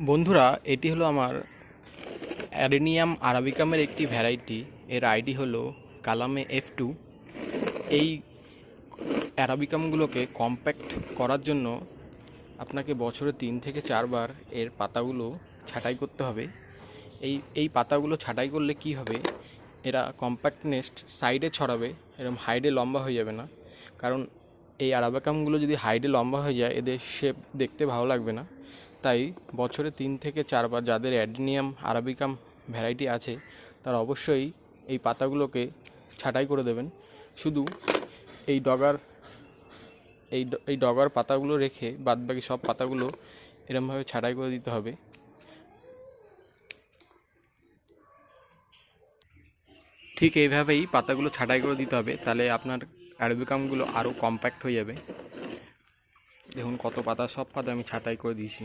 বন্ধুরা, এটি হলো আমার অ্যারেনিয়াম আরাবিকামের একটি ভ্যারাইটি। এর আইডি হলো কালামে F2। এই অ্যারাবিকামগুলোকে কম্প্যাক্ট করার জন্য আপনাকে বছরে 3 থেকে 4 বার এর পাতাগুলো ছাঁটাই করতে হবে। এই পাতাগুলো ছাঁটাই করলে কি হবে, এরা কম্প্যাক্টনেস সাইডে ছড়াবে, এরকম হাইডে লম্বা হয়ে যাবে না। কারণ এই আরাবিকামগুলো যদি হাইডে লম্বা হয়ে যায়, এদের শেপ দেখতে ভালো লাগবে না। তাই বছরে 3 থেকে 4 বার যাদের অ্যাডেনিয়াম আরাবিকাম ভ্যারাইটি আছে, তারা অবশ্যই এই পাতাগুলোকে ছাঁটাই করে দেবেন। শুধু এই ডগার এই ডগার পাতাগুলো রেখে বাদবাকি সব পাতাগুলো এরমভাবে ছাঁটাই করে দিতে হবে। ঠিক এইভাবেই পাতাগুলো ছাঁটাই করে দিতে হবে, তাহলে আপনার আরাবিকামগুলো আরও কম্প্যাক্ট হয়ে যাবে। দেখুন কত পাতা, সব পাতা আমি ছাঁটাই করে দিয়েছি।